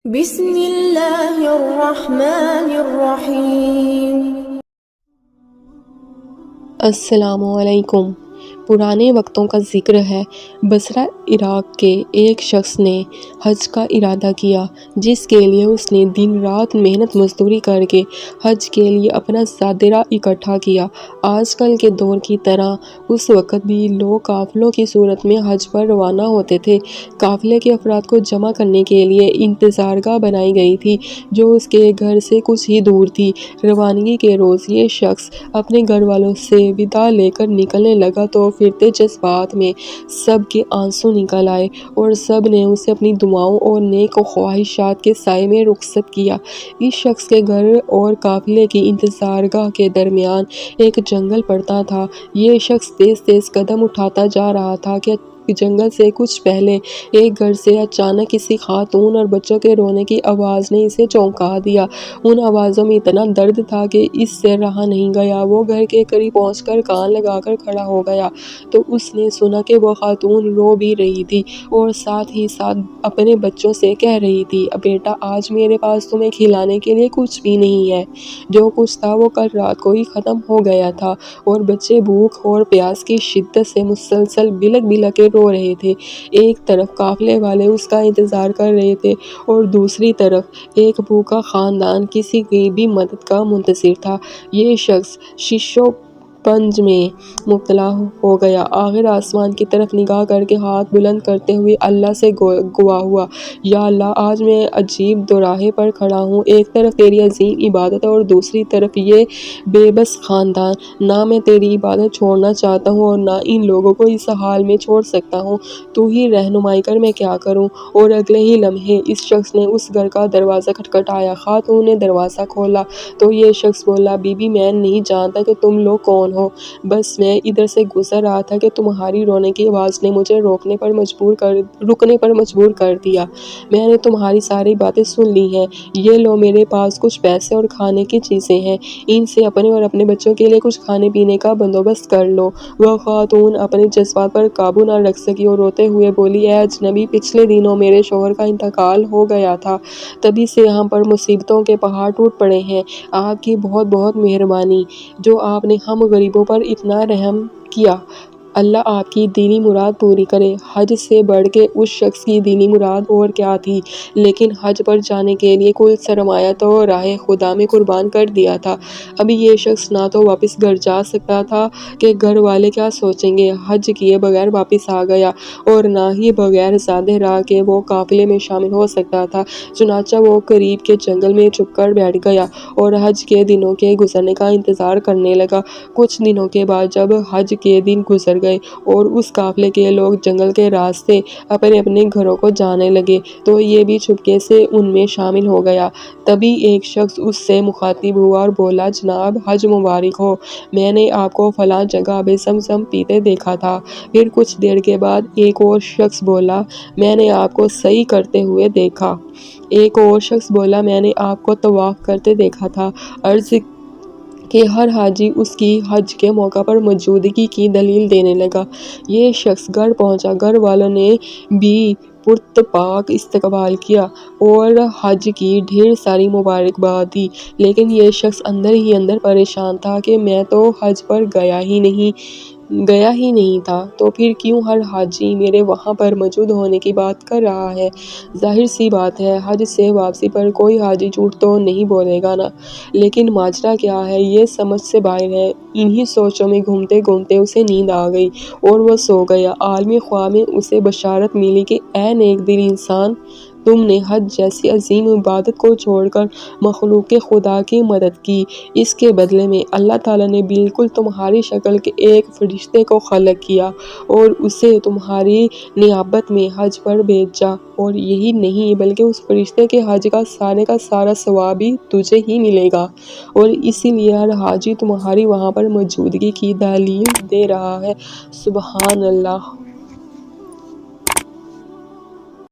بسم اللہ الرحمن الرحیم۔ السلام علیکم۔ پرانے وقتوں کا ذکر ہے۔ بصرہ عراق کے ایک شخص نے حج کا ارادہ کیا، جس کے لیے اس نے دن رات محنت مزدوری کر کے حج کے لیے اپنا زادرہ اکٹھا کیا۔ آج کل کے دور کی طرح اس وقت بھی لوگ قافلوں کی صورت میں حج پر روانہ ہوتے تھے۔ قافلے کے افراد کو جمع کرنے کے لیے انتظارگاہ بنائی گئی تھی، جو اس کے گھر سے کچھ ہی دور تھی۔ روانگی کے روز یہ شخص اپنے گھر والوں سے وداع لے کر نکلنے لگا تو پھرتے جذبات میں سب کے آنسو نکل آئے، اور سب نے اسے اپنی دعاؤں اور نیک خواہشات کے سائے میں رخصت کیا۔ اس شخص کے گھر اور قافلے کی انتظارگاہ کے درمیان ایک جنگل پڑتا تھا۔ یہ شخص تیز تیز قدم اٹھاتا جا رہا تھا کہ جنگل سے کچھ پہلے ایک گھر سے اچانک کسی خاتون اور بچوں کے رونے کی آواز نے اسے چونکا دیا۔ ان آوازوں میں اتنا درد تھا کہ اس سے رہا نہیں گیا۔ وہ گھر کے قریب پہنچ کر کان لگا کر کھڑا ہو گیا تو اس نے سنا کہ وہ خاتون رو بھی رہی تھی، اور ساتھ ہی ساتھ اپنے بچوں سے کہہ رہی تھی، بیٹا آج میرے پاس تمہیں کھلانے کے لیے کچھ بھی نہیں ہے۔ جو کچھ تھا وہ کل رات کو ہی ختم ہو گیا تھا، اور بچے بھوک اور پیاس کی شدت سے مسلسل بلک بلک کے رو رہے تھے۔ ایک طرف قافلے والے اس کا انتظار کر رہے تھے، اور دوسری طرف ایک بھوکا خاندان کسی کی بھی مدد کا منتظر تھا۔ یہ شخص شش و پنج میں مبتلا ہو گیا۔ آخر آسمان کی طرف نگاہ کر کے ہاتھ بلند کرتے ہوئے اللہ سے گواہ ہوا، یا اللہ آج میں عجیب دوراہے پر کھڑا ہوں۔ ایک طرف تیری عظیم عبادت اور دوسری طرف یہ بے بس خاندان۔ نہ میں تیری عبادت چھوڑنا چاہتا ہوں اور نہ ان لوگوں کو اس حال میں چھوڑ سکتا ہوں۔ تو ہی رہنمائی کر میں کیا کروں۔ اور اگلے ہی لمحے اس شخص نے اس گھر کا دروازہ کھٹکھٹایا۔ خاتون نے دروازہ کھولا تو یہ شخص بولا، بی بی میں نہیں جانتا کہ تم لوگ کون ہو، بس میں ادھر سے گزر رہا تھا کہ تمہاری رونے کی آواز نے مجھے رکنے پر مجبور کر دیا۔ میں نے تمہاری ساری باتیں سن لی ہیں۔ یہ لو میرے پاس کچھ پیسے اور کھانے کی چیزیں ہیں، ان سے اپنے اور اپنے بچوں کے لیے کچھ کھانے پینے کا بندوبست کر لو۔ وہ خاتون اپنے جذبات پر قابو نہ رکھ سکی اور روتے ہوئے بولی، اے اجنبی، پچھلے دنوں میرے شوہر کا انتقال ہو گیا تھا، تبھی سے ہم پر مصیبتوں کے پہاڑ ٹوٹ پڑے ہیں۔ آپ کی بہت بہت مہربانی جو آپ نے ہم غریبوں پر اتنا رحم کیا۔ اللہ آپ کی دینی مراد پوری کرے۔ حج سے بڑھ کے اس شخص کی دینی مراد اور کیا تھی، لیکن حج پر جانے کے لیے کل سرمایہ تو راہ خدا میں قربان کر دیا تھا۔ اب یہ شخص نہ تو واپس گھر جا سکتا تھا کہ گھر والے کیا سوچیں گے، حج کیے بغیر واپس آ گیا، اور نہ ہی بغیر زادرہ کے وہ قافلے میں شامل ہو سکتا تھا۔ چنانچہ وہ قریب کے جنگل میں چھپ کر بیٹھ گیا اور حج کے دنوں کے گزرنے کا انتظار کرنے لگا۔ کچھ دنوں کے بعد جب حج کے دن گزر گئے اور اس قافلے کے لوگ جنگل کے راستے اپنے اپنے گھروں کو جانے لگے تو یہ بھی چپکے سے ان میں شامل ہو گیا۔ تبھی ایک شخص اس سے مخاطب ہوا اور بولا، جناب حج مبارک ہو، میں نے آپ کو فلاں جگہ آب زمزم پیتے دیکھا تھا۔ پھر کچھ دیر کے بعد ایک اور شخص بولا، میں نے آپ کو سعی کرتے ہوئے دیکھا۔ ایک اور شخص بولا، میں نے آپ کو طواف کرتے دیکھا تھا۔ عرض کہ ہر حاجی اس کی حج کے موقع پر موجودگی کی دلیل دینے لگا۔ یہ شخص گھر پہنچا، گھر والوں نے بھی پرتپاک استقبال کیا اور حج کی ڈھیر ساری مبارکباد دی، لیکن یہ شخص اندر ہی اندر پریشان تھا کہ میں تو حج پر گیا ہی نہیں تھا، تو پھر کیوں ہر حاجی میرے وہاں پر موجود ہونے کی بات کر رہا ہے۔ ظاہر سی بات ہے حج سے واپسی پر کوئی حاجی جھوٹ تو نہیں بولے گا نا، لیکن ماجرا کیا ہے یہ سمجھ سے باہر ہے۔ انہی سوچوں میں گھومتے گھومتے اسے نیند آ گئی اور وہ سو گیا۔ عالم خواب میں اسے بشارت ملی کہ اے نیک دل انسان، تم نے حج جیسی عظیم عبادت کو چھوڑ کر مخلوق خدا کی مدد کی، اس کے بدلے میں اللہ تعالیٰ نے بالکل تمہاری شکل کے ایک فرشتے کو خلق کیا اور اسے تمہاری نیابت میں حج پر بھیجا، اور یہی نہیں بلکہ اس فرشتے کے حج کا سارا ثواب بھی تجھے ہی ملے گا، اور اسی لیے ہر حاجی تمہاری وہاں پر موجودگی کی دلیل دے رہا ہے۔ سبحان اللہ۔